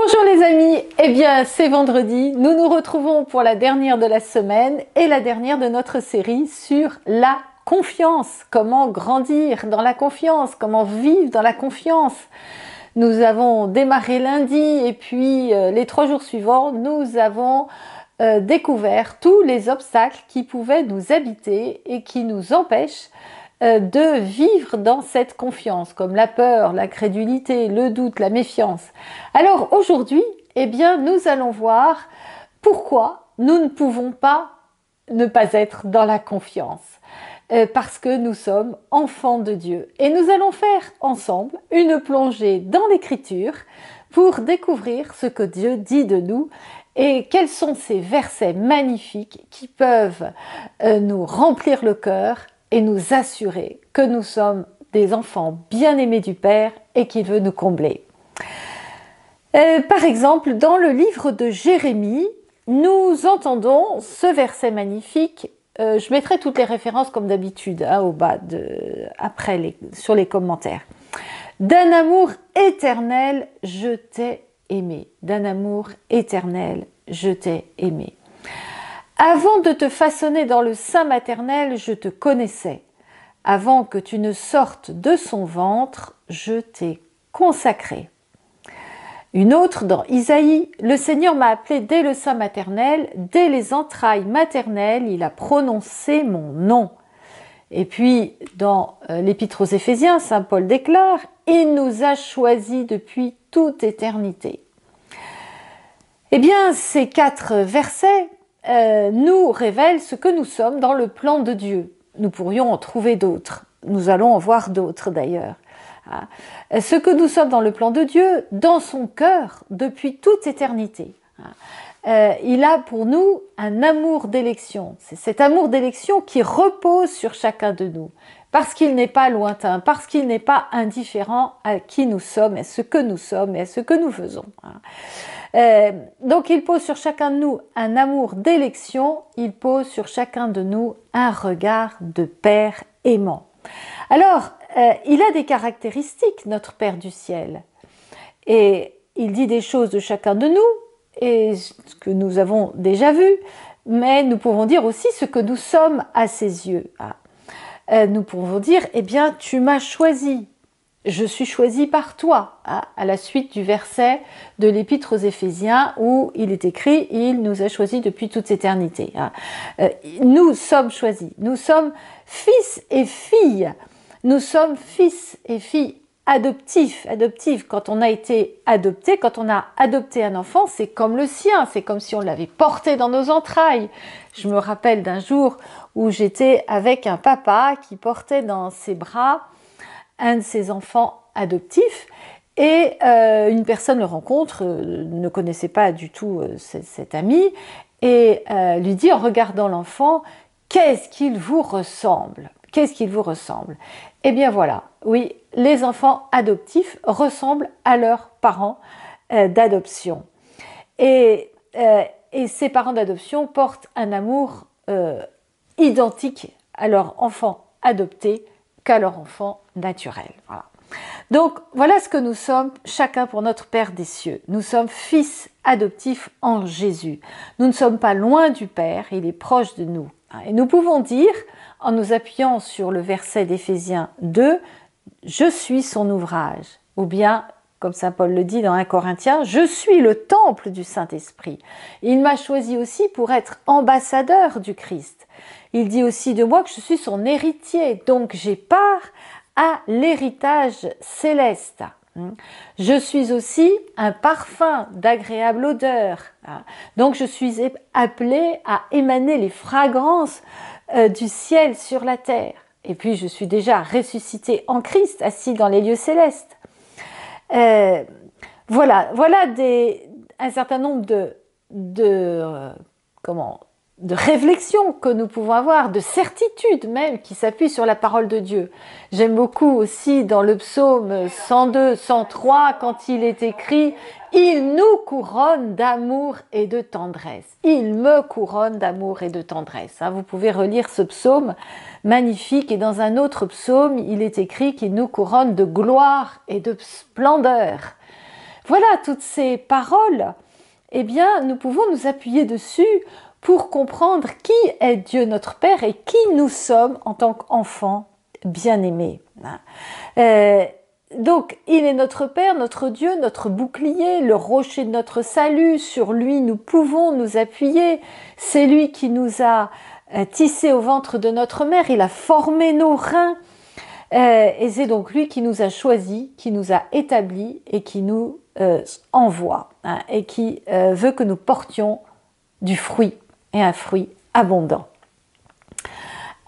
Bonjour les amis, eh bien c'est vendredi, nous nous retrouvons pour la dernière de la semaine et la dernière de notre série sur la confiance, comment grandir dans la confiance, comment vivre dans la confiance. Nous avons démarré lundi et puis les 3 jours suivants, nous avons découvert tous les obstacles qui pouvaient nous habiter et qui nous empêchent de vivre dans cette confiance, comme la peur, l'incrédulité, le doute, la méfiance. Alors aujourd'hui, eh bien, nous allons voir pourquoi nous ne pouvons pas ne pas être dans la confiance. Parce que nous sommes enfants de Dieu. Et nous allons faire ensemble une plongée dans l'Écriture pour découvrir ce que Dieu dit de nous et quels sont ces versets magnifiques qui peuvent nous remplir le cœur et nous assurer que nous sommes des enfants bien-aimés du Père et qu'il veut nous combler. Par exemple, dans le livre de Jérémie, nous entendons ce verset magnifique. Je mettrai toutes les références comme d'habitude au bas, sur les commentaires. D'un amour éternel, je t'ai aimé. D'un amour éternel, je t'ai aimé. Avant de te façonner dans le sein maternel, je te connaissais. Avant que tu ne sortes de son ventre, je t'ai consacré. Une autre dans Isaïe, le Seigneur m'a appelé dès le sein maternel, dès les entrailles maternelles, il a prononcé mon nom. Et puis, dans l'Épître aux Éphésiens, saint Paul déclare, il nous a choisis depuis toute éternité. Eh bien, ces 4 versets nous révèlent ce que nous sommes dans le plan de Dieu. Nous pourrions en trouver d'autres. Nous allons en voir d'autres d'ailleurs. Ce que nous sommes dans le plan de Dieu, dans son cœur, depuis toute éternité. Il a pour nous un amour d'élection. C'est cet amour d'élection qui repose sur chacun de nous. Parce qu'il n'est pas lointain, parce qu'il n'est pas indifférent à qui nous sommes, à ce que nous sommes et à ce que nous faisons. Donc il pose sur chacun de nous un amour d'élection, il pose sur chacun de nous un regard de Père aimant. Alors, il a des caractéristiques, notre Père du ciel. Et il dit des choses de chacun de nous, et ce que nous avons déjà vu, mais nous pouvons dire aussi ce que nous sommes à ses yeux. Nous pouvons dire, eh bien, tu m'as choisi. Je suis choisi par toi, à la suite du verset de l'Épître aux Éphésiens où il est écrit « Il nous a choisis depuis toute éternité ». Nous sommes choisis, nous sommes fils et filles, nous sommes fils et filles adoptifs. Quand on a été adopté, quand on a adopté un enfant, c'est comme le sien, c'est comme si on l'avait porté dans nos entrailles. Je me rappelle d'un jour où j'étais avec un papa qui portait dans ses bras un de ses enfants adoptifs et une personne le rencontre, ne connaissait pas du tout cet ami et lui dit en regardant l'enfant « Qu'est-ce qu'il vous ressemble ? Qu'est-ce qu'il vous ressemble ?» Eh bien voilà, oui, les enfants adoptifs ressemblent à leurs parents d'adoption. Et ces parents d'adoption portent un amour identique à leur enfant adopté qu'à leur enfant naturel. Voilà. Donc, voilà ce que nous sommes, chacun pour notre Père des cieux. Nous sommes fils adoptifs en Jésus. Nous ne sommes pas loin du Père, il est proche de nous. Et nous pouvons dire, en nous appuyant sur le verset d'Éphésiens 2, « Je suis son ouvrage » ou bien, comme saint Paul le dit dans 1 Corinthiens, « Je suis le temple du Saint-Esprit ». Il m'a choisi aussi pour être ambassadeur du Christ. Il dit aussi de moi que je suis son héritier, donc j'ai part à l'héritage céleste. Je suis aussi un parfum d'agréable odeur, donc je suis appelé à émaner les fragrances du ciel sur la terre. Et puis je suis déjà ressuscité en Christ, assis dans les lieux célestes. Voilà un certain nombre de réflexions que nous pouvons avoir, de certitudes même qui s'appuient sur la parole de Dieu. J'aime beaucoup aussi dans le psaume 102, 103, quand il est écrit « Il nous couronne d'amour et de tendresse ». Il me couronne d'amour et de tendresse. Vous pouvez relire ce psaume magnifique et dans un autre psaume, il est écrit qu'il nous couronne de gloire et de splendeur. Voilà, toutes ces paroles, eh bien, nous pouvons nous appuyer dessus pour comprendre qui est Dieu notre Père et qui nous sommes en tant qu'enfants bien-aimés. Donc, il est notre Père, notre Dieu, notre bouclier, le rocher de notre salut. Sur lui, nous pouvons nous appuyer. C'est lui qui nous a tissés au ventre de notre mère. Il a formé nos reins. Et c'est donc lui qui nous a choisis, qui nous a établis et qui nous envoie, hein, et qui veut que nous portions du fruit, et un fruit abondant.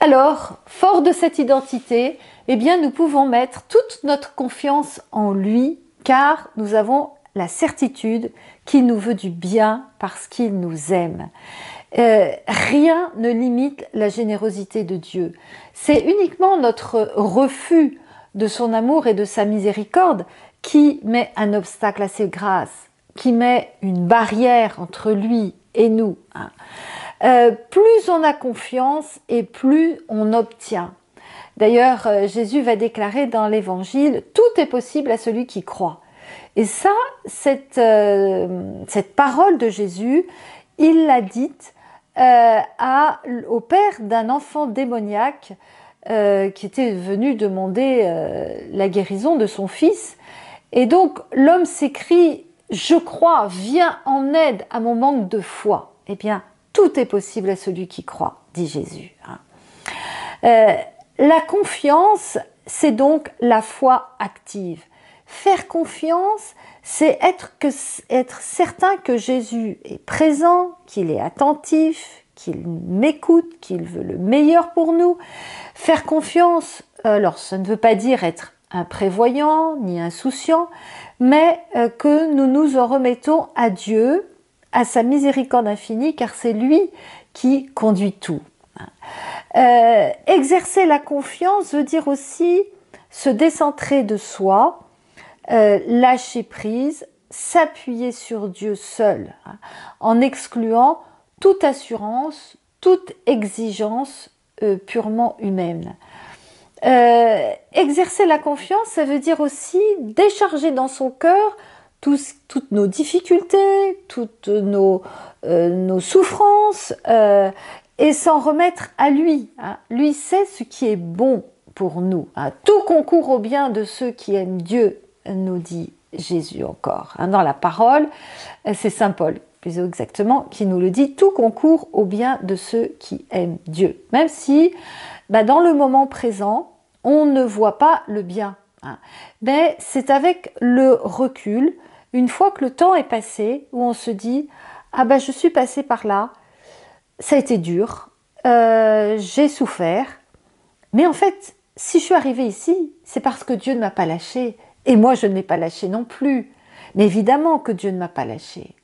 Alors, fort de cette identité, eh bien, nous pouvons mettre toute notre confiance en lui, car nous avons la certitude qu'il nous veut du bien parce qu'il nous aime. Rien ne limite la générosité de Dieu. C'est uniquement notre refus de son amour et de sa miséricorde qui met un obstacle à ses grâces, qui met une barrière entre lui et nous. Plus on a confiance et plus on obtient. D'ailleurs, Jésus va déclarer dans l'Évangile « Tout est possible à celui qui croit ». Et ça, cette parole de Jésus, il l'a dite au père d'un enfant démoniaque qui était venu demander la guérison de son fils. Et donc, l'homme s'écrie « Je crois, viens en aide à mon manque de foi ». Eh bien, tout est possible à celui qui croit, dit Jésus. La confiance, c'est donc la foi active. Faire confiance, c'est être certain que Jésus est présent, qu'il est attentif, qu'il m'écoute, qu'il veut le meilleur pour nous. Faire confiance, alors ça ne veut pas dire être imprévoyant ni insouciant, mais que nous nous en remettons à Dieu, à sa miséricorde infinie, car c'est lui qui conduit tout. Exercer la confiance veut dire aussi se décentrer de soi, lâcher prise, s'appuyer sur Dieu seul, en excluant toute assurance, toute exigence purement humaine. Exercer la confiance, ça veut dire aussi décharger dans son cœur toutes nos difficultés, toutes nos souffrances, et s'en remettre à lui. Lui sait ce qui est bon pour nous. Tout concourt au bien de ceux qui aiment Dieu, nous dit Jésus encore. Dans la parole, c'est Saint Paul, plus exactement, qui nous le dit, tout concourt au bien de ceux qui aiment Dieu. Même si, dans le moment présent, on ne voit pas le bien. Mais c'est avec le recul, une fois que le temps est passé, où on se dit, je suis passé par là, ça a été dur, j'ai souffert, mais en fait, si je suis arrivée ici, c'est parce que Dieu ne m'a pas lâché, et moi je ne l'ai pas lâché non plus. Mais évidemment que Dieu ne m'a pas lâché.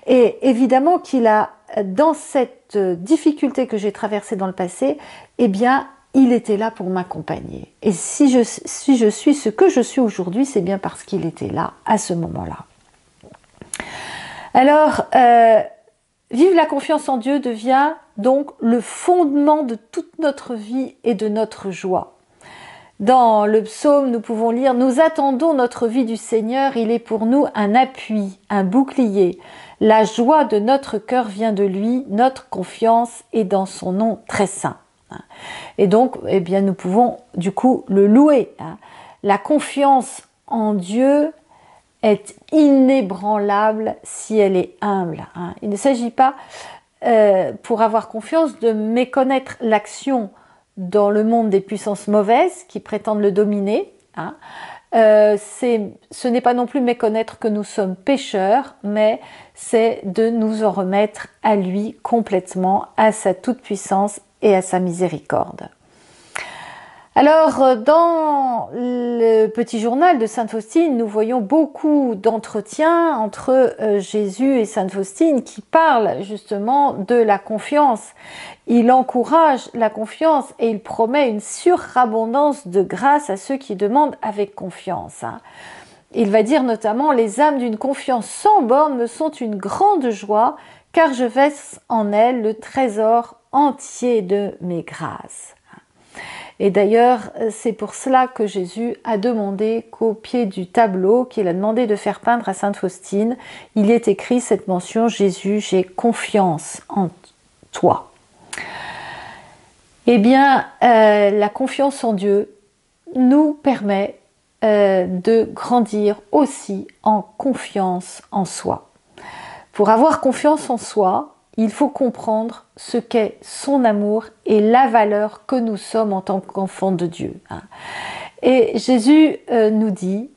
Et évidemment qu'il a, dans cette difficulté que j'ai traversée dans le passé, eh bien, il était là pour m'accompagner. Et si je suis ce que je suis aujourd'hui, c'est bien parce qu'il était là à ce moment-là. Alors, vivre la confiance en Dieu devient donc le fondement de toute notre vie et de notre joie. Dans le psaume, nous pouvons lire « Nous attendons notre vie du Seigneur, il est pour nous un appui, un bouclier. La joie de notre cœur vient de lui, notre confiance est dans son nom très saint. » Et donc, eh bien, nous pouvons du coup le louer. La confiance en Dieu est inébranlable si elle est humble. Il ne s'agit pas, pour avoir confiance, de méconnaître l'action dans le monde des puissances mauvaises qui prétendent le dominer. Ce n'est pas non plus méconnaître que nous sommes pécheurs, mais c'est de nous en remettre à lui complètement, à sa toute-puissance et à sa miséricorde. Alors, dans le petit journal de Sainte Faustine, nous voyons beaucoup d'entretiens entre Jésus et Sainte Faustine qui parlent justement de la confiance. Il encourage la confiance et il promet une surabondance de grâce à ceux qui demandent avec confiance. Il va dire notamment « Les âmes d'une confiance sans borne me sont une grande joie, car je verse en elles le trésor entier de mes grâces. » Et d'ailleurs, c'est pour cela que Jésus a demandé qu'au pied du tableau qu'il a demandé de faire peindre à Sainte Faustine, il y ait écrit cette mention: Jésus, j'ai confiance en toi. Eh bien, la confiance en Dieu nous permet de grandir aussi en confiance en soi. Pour avoir confiance en soi, il faut comprendre ce qu'est son amour et la valeur que nous sommes en tant qu'enfants de Dieu. Et Jésus nous dit: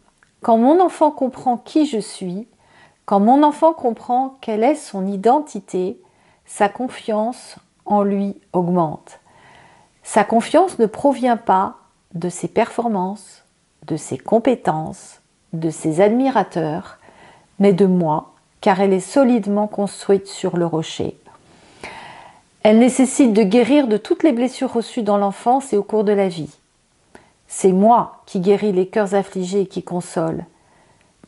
quand mon enfant comprend qui je suis, quand mon enfant comprend quelle est son identité, sa confiance en lui augmente. Sa confiance ne provient pas de ses performances, de ses compétences, de ses admirateurs, mais de moi, car elle est solidement construite sur le rocher. Elle nécessite de guérir de toutes les blessures reçues dans l'enfance et au cours de la vie. C'est moi qui guéris les cœurs affligés et qui console.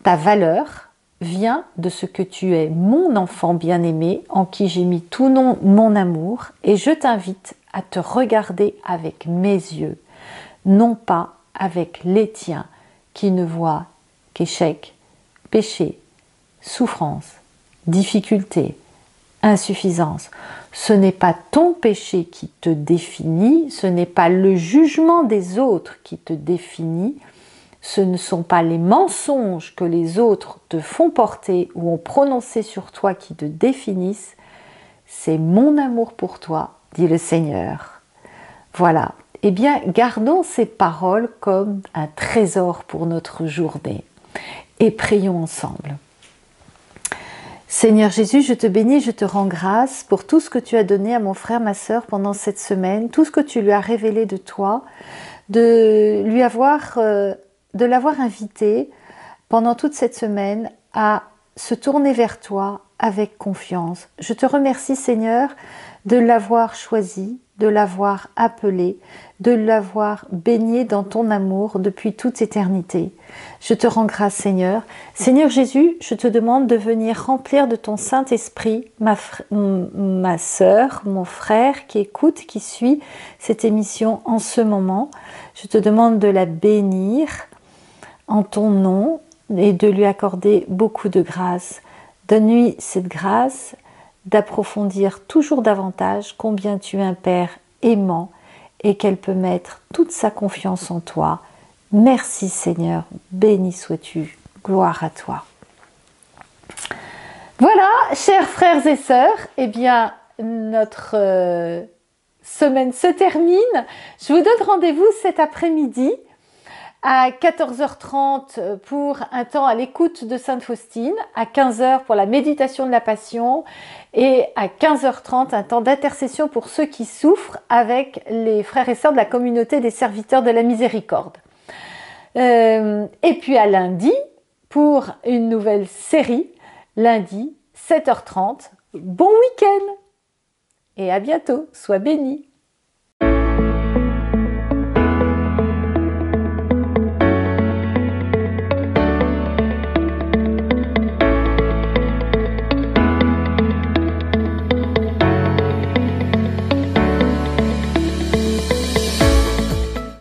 Ta valeur vient de ce que tu es, mon enfant bien-aimé, en qui j'ai mis tout mon amour, et je t'invite à te regarder avec mes yeux, non pas avec les tiens, qui ne voient qu'échec, péché, souffrance, difficulté, insuffisance. Ce n'est pas ton péché qui te définit, ce n'est pas le jugement des autres qui te définit, ce ne sont pas les mensonges que les autres te font porter ou ont prononcé sur toi qui te définissent, c'est mon amour pour toi, dit le Seigneur. Voilà. Eh bien, gardons ces paroles comme un trésor pour notre journée et prions ensemble. Seigneur Jésus, je te bénis, je te rends grâce pour tout ce que tu as donné à mon frère, ma sœur pendant cette semaine, tout ce que tu lui as révélé de toi, de l'avoir invité pendant toute cette semaine à se tourner vers toi avec confiance. Je te remercie, Seigneur, de l'avoir choisi, de l'avoir appelé, de l'avoir baigné dans ton amour depuis toute éternité. Je te rends grâce, Seigneur. Seigneur Jésus, je te demande de venir remplir de ton Saint-Esprit ma sœur, mon frère qui écoute, qui suit cette émission en ce moment. Je te demande de la bénir en ton nom et de lui accorder beaucoup de grâce. Donne-lui cette grâce d'approfondir toujours davantage combien tu es un Père aimant et qu'elle peut mettre toute sa confiance en toi. Merci Seigneur, béni sois-tu, gloire à toi. Voilà, chers frères et sœurs, eh bien notre semaine se termine. Je vous donne rendez-vous cet après-midi à 14h30 pour un temps à l'écoute de Sainte Faustine, à 15h pour la méditation de la Passion et à 15h30 un temps d'intercession pour ceux qui souffrent avec les frères et sœurs de la communauté des serviteurs de la miséricorde. Et puis à lundi pour une nouvelle série, lundi 7h30. Bon week-end et à bientôt, sois bénis.